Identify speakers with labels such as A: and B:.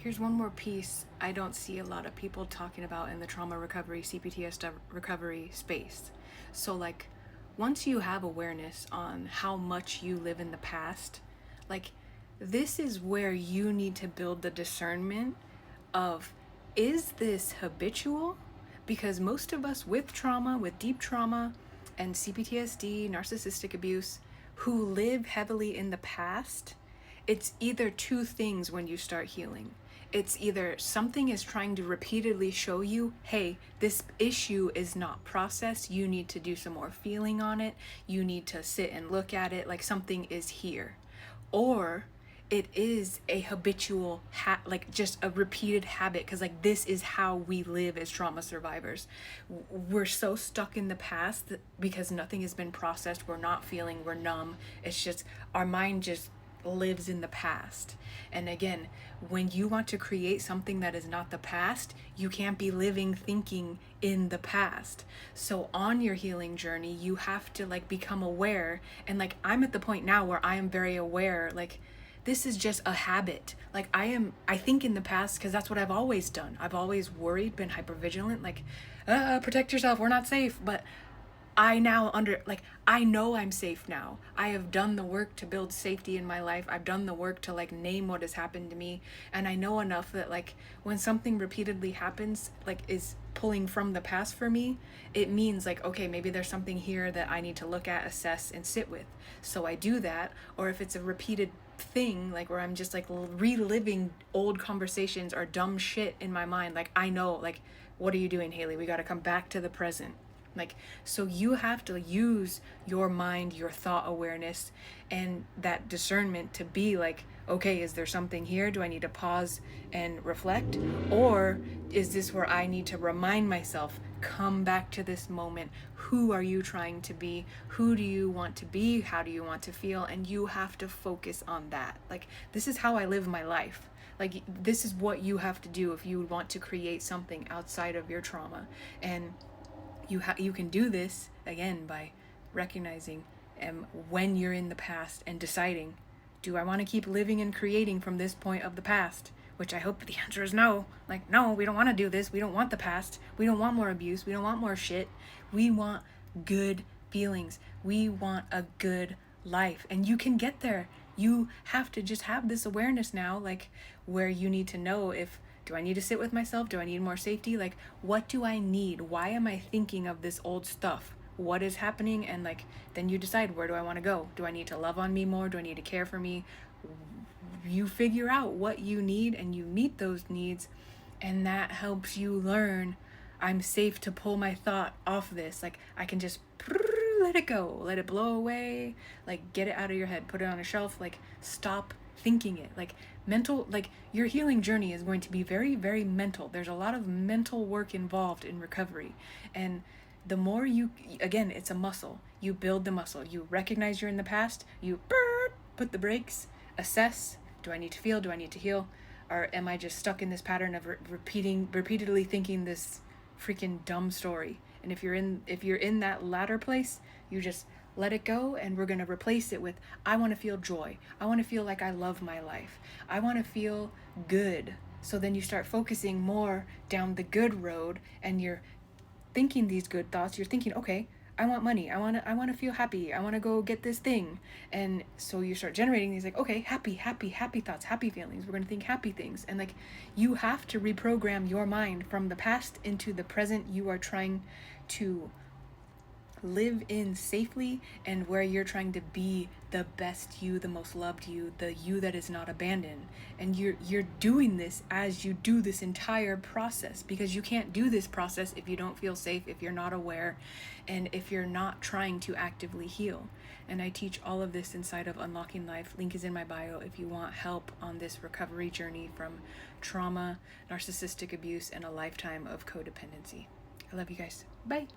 A: Here's one more piece I don't see a lot of people talking about in the trauma recovery, CPTS recovery space. So, like, once you have awareness on how much you live in the past, like, this is where you need to build the discernment of, is this habitual? Because most of us with trauma, with deep trauma and CPTSD, narcissistic abuse, who live heavily in the past, it's either two things when you start healing. It's either something is trying to repeatedly show you, hey, this issue is not processed. You need to do some more feeling on it. You need to sit and look at it like something is here. Or it is a habitual, like just a repeated habit, because like this is how we live as trauma survivors. We're so stuck in the past because nothing has been processed. We're not feeling, we're numb. It's just our mind just lives in the past. And again, when you want to create something that is not the past, you can't be living thinking in the past. So on your healing journey, you have to like become aware. And like I'm at the point now where I am very aware, like this is just a habit. Like I think in the past because that's what I've always done. I've always worried, been hypervigilant, like protect yourself, we're not safe. But I now I know I'm safe now. I have done the work to build safety in my life. I've done the work to like name what has happened to me. And I know enough that like when something repeatedly happens, like is pulling from the past for me, it means like, okay, maybe there's something here that I need to look at, assess, and sit with. So I do that. Or if it's a repeated thing, like where I'm just like reliving old conversations or dumb shit in my mind, like I know, like, what are you doing, Haley? We got to come back to the present. Like, so you have to use your mind, your thought awareness, and that discernment to be like, okay, is there something here? Do I need to pause and reflect? Or is this where I need to remind myself, come back to this moment? Who are you trying to be? Who do you want to be? How do you want to feel? And you have to focus on that. Like, this is how I live my life. Like, this is what you have to do if you want to create something outside of your trauma. And you can do this again by recognizing when you're in the past and deciding, do I want to keep living and creating from this point of the past? Which I hope the answer is no. Like, no, we don't want to do this. We don't want the past. We don't want more abuse. We don't want more shit. We want good feelings. We want a good life. And you can get there. You have to just have this awareness now, like where you need to know, if do I need to sit with myself? Do I need more safety? Like, what do I need? Why am I thinking of this old stuff? What is happening? And like, then you decide, where do I want to go? Do I need to love on me more? Do I need to care for me? You figure out what you need and you meet those needs. And that helps you learn, I'm safe to pull my thought off this. Like, I can just let it go, let it blow away, like get it out of your head, put it on a shelf, like stop thinking it. Like mental, like your healing journey is going to be very, very mental. There's a lot of mental work involved in recovery. And the more you, again, it's a muscle. You build the muscle. You recognize you're in the past, you put the brakes, assess, do I need to feel, do I need to heal? Or am I just stuck in this pattern of repeatedly thinking this freaking dumb story? And if you're in that latter place, you just let it go, and we're going to replace it with, I want to feel joy. I want to feel like I love my life. I want to feel good. So then you start focusing more down the good road, and you're thinking these good thoughts. You're thinking, okay, I want money. I want to feel happy. I want to go get this thing. And so you start generating these like, okay, happy thoughts, happy feelings. We're going to think happy things. And like, you have to reprogram your mind from the past into the present. You are trying to live in safely, and where you're trying to be the best you, the most loved you, the you that is not abandoned. And you're doing this as you do this entire process, because you can't do this process if you don't feel safe, if you're not aware, and if you're not trying to actively heal. And I teach all of this inside of Unlocking Life. Link is in my bio if you want help on this recovery journey from trauma, narcissistic abuse, and a lifetime of codependency. I love you guys. Bye.